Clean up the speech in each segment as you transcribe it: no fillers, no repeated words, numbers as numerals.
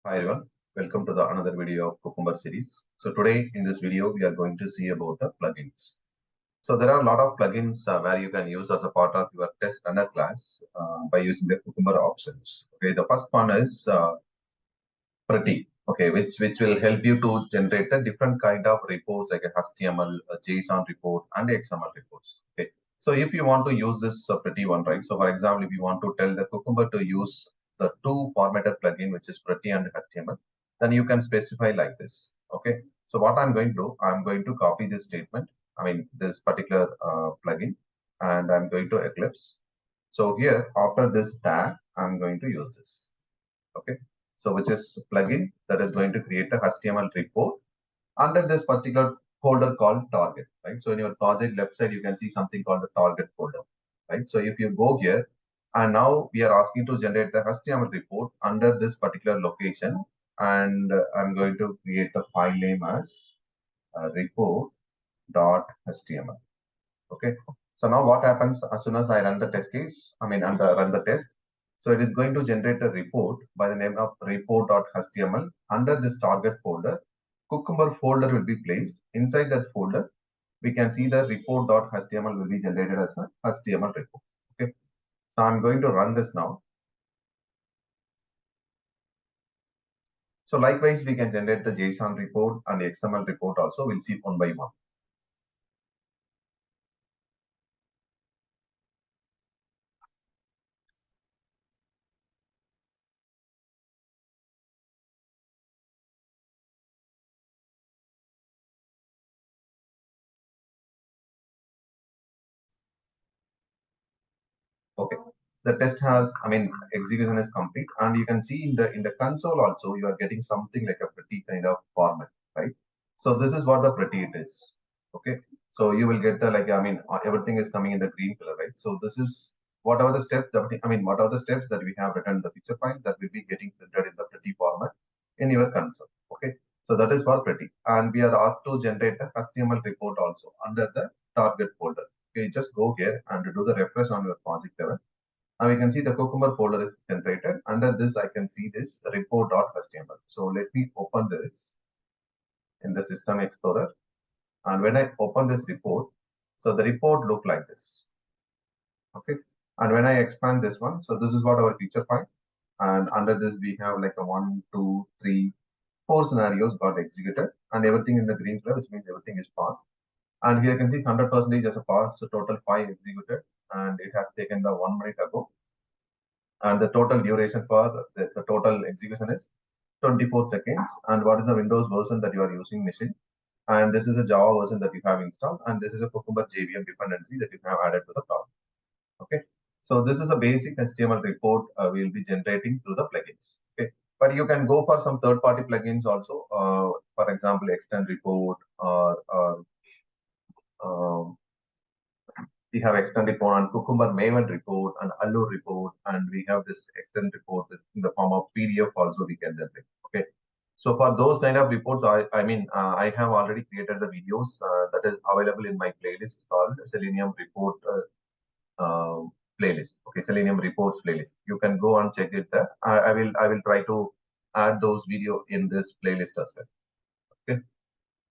Hi everyone, welcome to the another video of Cucumber series. So today in this video we are going to see about the plugins. So there are a lot of plugins where you can use as a part of your test runner class by using the Cucumber options. Okay, the first one is Pretty. Okay, which will help you to generate a different kind of reports like a HTML, a JSON report, and XML reports. Okay, so if you want to use this Pretty one, right? So for example, if you want to tell the Cucumber to use the two formatted plugin, which is Pretty and HTML, then you can specify like this. Okay, so what I'm going to do, I'm going to copy this statement. I mean this particular plugin, and I'm going to Eclipse. So here after this tag, I'm going to use this. Okay, so which is plugin that is going to create a HTML report under this particular folder called target, right? So in your project left side, you can see something called the target folder, right? So if you go here, and now we are asking to generate the HTML report under this particular location, and I'm going to create the file name as report.html. Okay. So now what happens as soon as I run the test case, and run the test. So it is going to generate a report by the name of report.html under this target folder. Cucumber folder will be placed. Inside that folder, we can see the report.html will be generated as a HTML report. Okay. So I'm going to run this now. So likewise, we can generate the JSON report and the XML report also. We'll see one by one. Okay. The test has, execution is complete, and you can see in the console also you are getting something like a pretty kind of format, right? So this is what the pretty it is. Okay. So you will get the everything is coming in the green color, right? So this is whatever the steps that whatever the steps that we have written in the picture file that will be getting printed in the pretty format in your console. Okay. So that is for pretty, and we are asked to generate the HTML report also under the target folder. Okay, just go here and do the refresh on your project level. Now we can see the Cucumber folder is generated. Under this, I can see this report.html. So let me open this in the System Explorer. And when I open this report, so the report look like this. Okay. And when I expand this one, so this is what our feature file. And under this, we have like a 1, 2, 3, 4 scenarios got executed, and everything in the green color, which means everything is passed. And here you can see 100% as a pass, so total 5 executed, and it has taken the 1 minute ago. And the total duration for the total execution is 24 seconds. And what is the Windows version that you are using machine? And this is a Java version that you have installed, and this is a Cucumber JVM dependency that you have added to the project. Okay, so this is a basic HTML report we will be generating through the plugins. Okay, but you can go for some third-party plugins also. For example, extend report or we have extend report on Cucumber Maven report and Allure report, and we have this extend report in the form of PDF also we can generate. Okay, so for those kind of reports, I have already created the videos that is available in my playlist called Selenium Report playlist. Okay, Selenium Reports playlist. You can go and check it there. I will try to add those video in this playlist as well. Okay.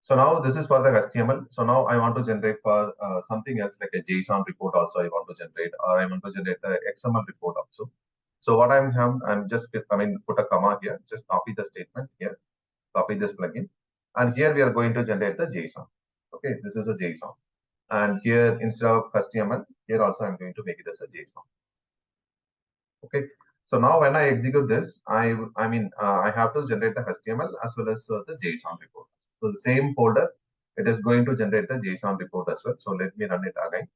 So now this is for the HTML. So now I want to generate for something else like a JSON report also I want to generate, or I want to generate the XML report also. So what I'm just, put a comma here, just copy the statement here, copy this plugin. And here we are going to generate the JSON. Okay, this is a JSON. And here instead of HTML, here also I'm going to make it as a JSON. Okay. So now when I execute this, I have to generate the HTML as well as the JSON report. So the same folder, it is going to generate the JSON report as well. So let me run it again.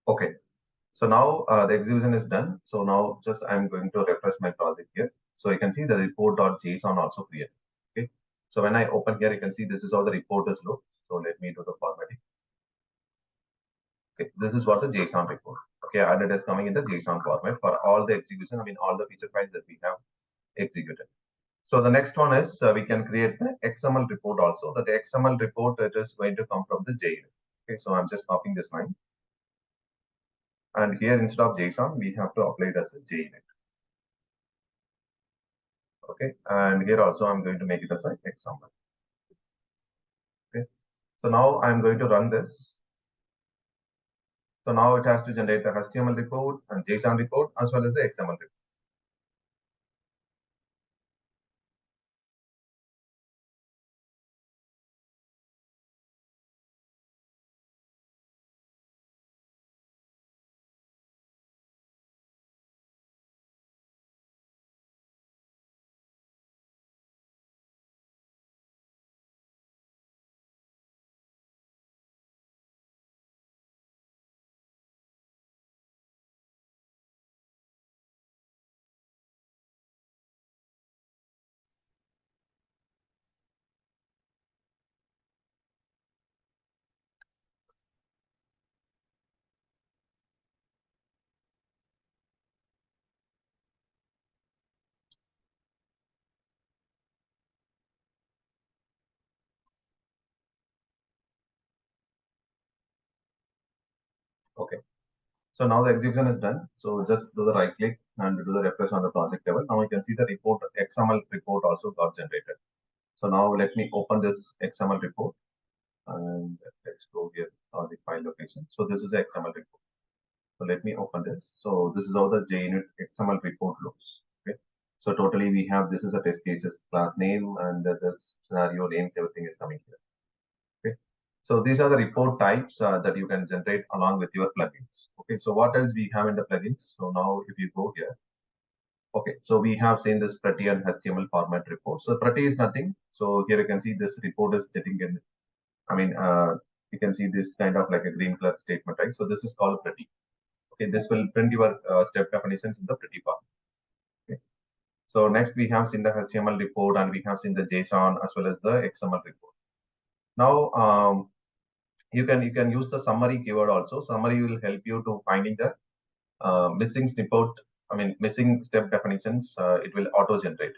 Okay. So now the execution is done. So now just I'm going to refresh my project here. So you can see the report.json also created. Okay. So when I open here, you can see this is how the report is looked. So let me do the formatting. Okay, this is what the JSON report. Okay, and it is coming in the JSON format for all the execution. I mean, all the feature files that we have executed. So the next one is we can create the XML report also. That the XML report, it is going to come from the JUnit. Okay, so I'm just copying this line. And here instead of JSON, we have to apply it as a JUnit. Okay, and here also I'm going to make it as an XML. Okay, so now I'm going to run this. So now it has to generate the HTML report and JSON report as well as the XML report. Okay. So now the execution is done. So just do the right click and do the refresh on the project level. Now you can see the report, XML report also got generated. So now let me open this XML report and let's go here on the file location. So this is the XML report. So let me open this. So this is how the JUnit XML report looks. Okay. So totally we have, this is a test cases class name and this scenario names, everything is coming here. Okay. So these are the report types that you can generate along with your plugins. Okay. So what else we have in the plugins? So now if you go here, okay. So we have seen this pretty and HTML format report. So pretty is nothing. So here you can see this report is getting in. I mean, you can see this kind of like a green color statement, right? So this is called pretty. Okay. This will print your step definitions in the pretty part. Okay. So next we have seen the HTML report and we have seen the JSON as well as the XML report. Now, you can use the summary keyword also. Summary will help you to finding the missing snippet. I mean missing step definitions. It will auto generate.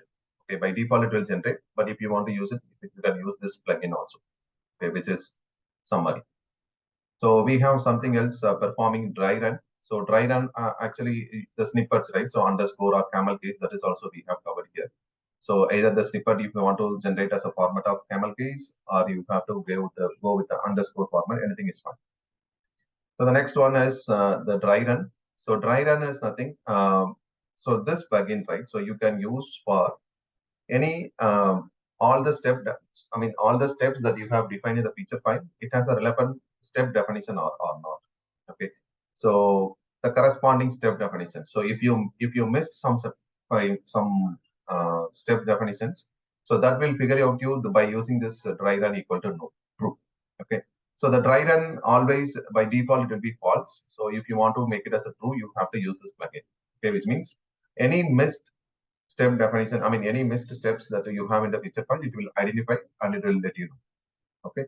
Okay, by default it will generate, but if you want to use it, you can use this plugin also. Okay, which is summary. So we have something else performing dry run. So dry run actually the snippets, right? So underscore or camel case, that is also we have covered here. So either the snippet if you want to generate as a format of camel case, or you have to go with the underscore format, anything is fine. So the next one is the dry run. So dry run is nothing. So this plugin, right? So you can use for any all the I mean all the steps that you have defined in the feature file. It has a relevant step definition or not. Okay. So the corresponding step definition. So if you missed some step definitions, so that will figure out you by using this dry run equal to no true. Okay. So the dry run always by default it will be false. So if you want to make it as a true, you have to use this plugin. Okay, which means any missed step definition, I mean any missed steps that you have in the feature file, it will identify and it will let you know. Okay.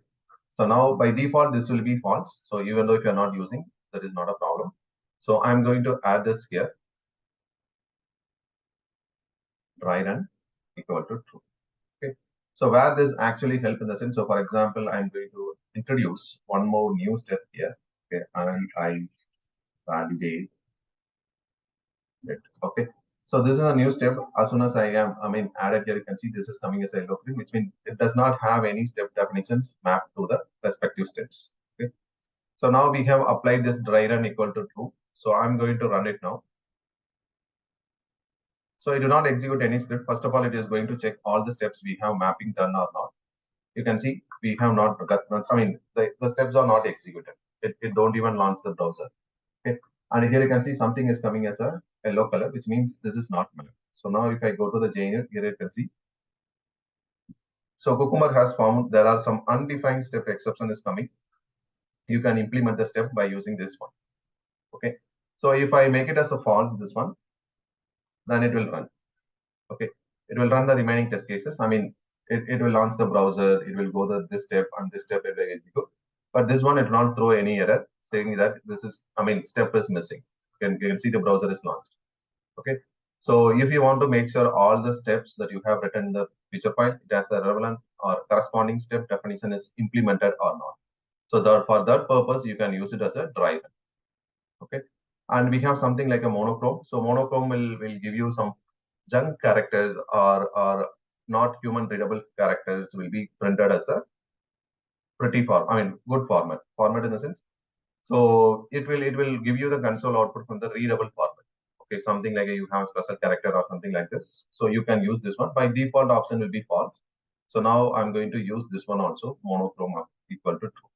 So now by default this will be false. So even though if you're not using, that is not a problem. So I'm going to add this here. Dry run equal to true. Okay. So where this actually help in the sense, so for example, I'm going to introduce one more new step here. Okay, and I validate it. Okay. So this is a new step. As soon as I mean, added here, you can see this is coming as a yellow screen, which means it does not have any step definitions mapped to the respective steps. Okay. So now we have applied this dry run equal to true. So I'm going to run it now. So I do not execute any script. First of all, it is going to check all the steps we have mapping done or not. You can see we have not got, I mean, the steps are not executed. It don't even launch the browser. Okay. And here you can see something is coming as a yellow color, which means this is not valid. So now if I go to the JUnit, here you can see. So Cucumber has found there are some undefined step exception is coming. You can implement the step by using this one. Okay. So if I make it as a false, this one, then it will run. Okay, it will run the remaining test cases. I mean, it will launch the browser, it will go this step and this step it will execute. But this one, it will not throw any error saying that this is, I mean, step is missing. You can see the browser is launched. Okay, so if you want to make sure all the steps that you have written in the feature file, it has a relevant or corresponding step definition is implemented or not. So for that purpose, you can use it as a dryRun. Okay, and we have something like a monochrome. So monochrome will give you some junk characters or not human readable characters will be printed as a pretty form. I mean, good format. Format in the sense. So it will give you the console output from the readable format. Okay, something like you have a special character or something like this. So you can use this one. By default option will be false. So now I'm going to use this one also, monochrome equal to true.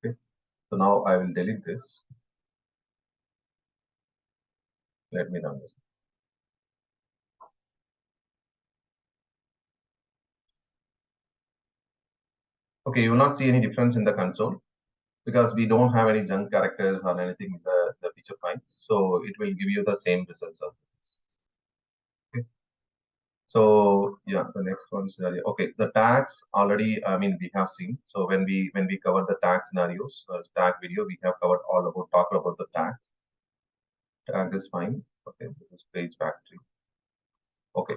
Okay. So now I will delete this. Let me run this. Okay, you will not see any difference in the console because we don't have any junk characters or anything in the feature file. So it will give you the same results. Okay. So yeah, the next one scenario. Okay, the tags already, I mean, we have seen. So when we cover the tag scenarios, tag video, we have covered all about talked about the tags. Tag is fine. Okay, this is page factory. Okay.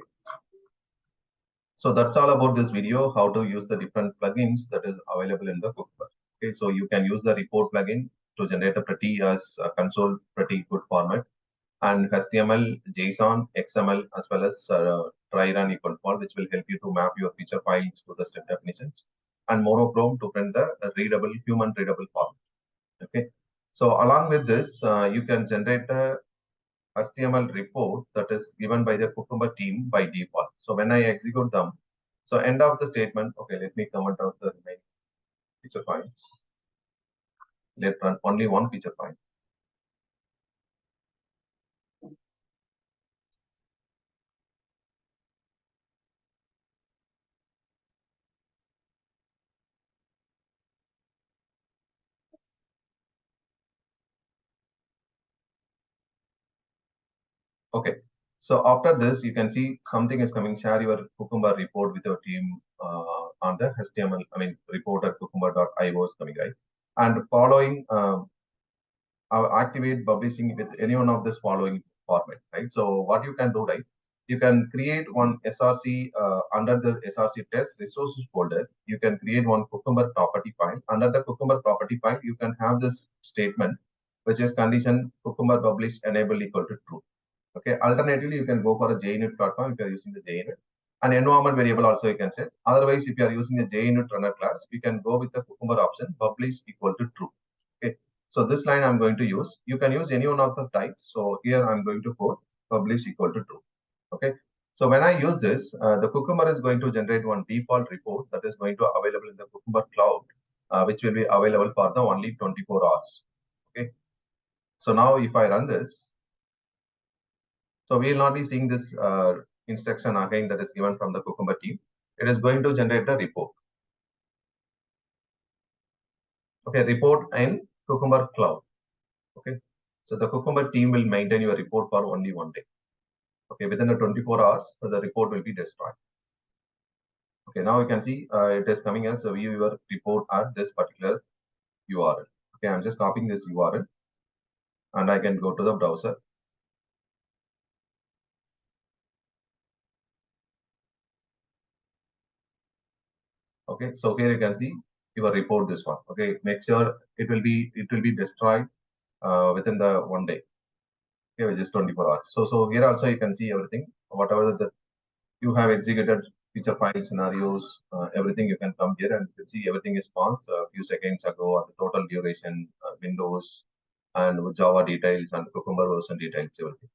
So that's all about this video, how to use the different plugins that is available in the Cucumber. Okay, so you can use the report plugin to generate a pretty console pretty good format, and HTML, JSON, XML, as well as dryRun equal for, which will help you to map your feature files to the step definitions, and Monochrome to print the readable, human readable format. Okay, so along with this, you can generate the HTML report that is given by the Cucumber team by default. So when I execute them, so end of the statement, okay, let me comment out the remaining feature files. Let's run only one feature file. Okay. So after this, you can see something is coming. Share your Cucumber report with your team on the HTML. I mean, report at cucumber.io is coming, right? And following, activate publishing with any one of this following format, right? So what you can do, right? You can create one SRC under the SRC test resources folder. You can create one Cucumber property file. Under the Cucumber property file, you can have this statement, which is condition Cucumber publish enable equal to true. Okay. Alternatively, you can go for a JUnit platform if you are using the JUnit. And environment variable also you can set. Otherwise, if you are using the JUnit runner class, you can go with the Cucumber option publish equal to true. Okay. So this line I'm going to use. You can use any one of the types. So here I'm going to put publish equal to true. Okay. So when I use this, the Cucumber is going to generate one default report that is going to available in the Cucumber cloud, which will be available for the only 24 hours. Okay. So now if I run this, so we will not be seeing this instruction again that is given from the Cucumber team. It is going to generate the report. Okay, report in Cucumber cloud. Okay, so the Cucumber team will maintain your report for only one day. Okay, within the 24 hours, so the report will be destroyed. Okay, now you can see it is coming as a view your report at this particular URL. Okay, I'm just copying this URL and I can go to the browser. Okay, so here you can see your report this one. Okay, make sure it will be destroyed within the one day. Okay, which is 24 hours. So here also you can see everything, whatever that you have executed feature file scenarios, everything you can come here and you can see everything is paused a few seconds ago, the total duration, Windows and Java details and Cucumber version details, everything.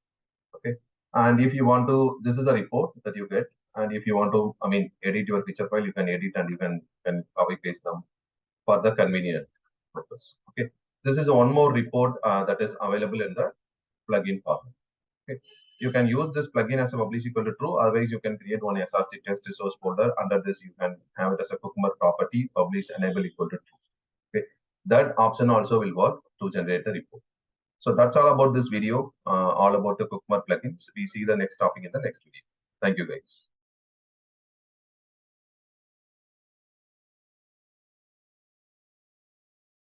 Okay. And if you want to, this is a report that you get. And if you want to, I mean, edit your feature file, you can edit and you can copy paste them for the convenient purpose. Okay. This is one more report that is available in the plugin format. Okay. You can use this plugin as a publish equal to true. Otherwise, you can create one SRC test resource folder. Under this, you can have it as a Cucumber property, publish enable equal to true. Okay. that option also will work to generate the report. So that's all about this video, all about the Cookmark plugins. We see the next topic in the next video. Thank you, guys.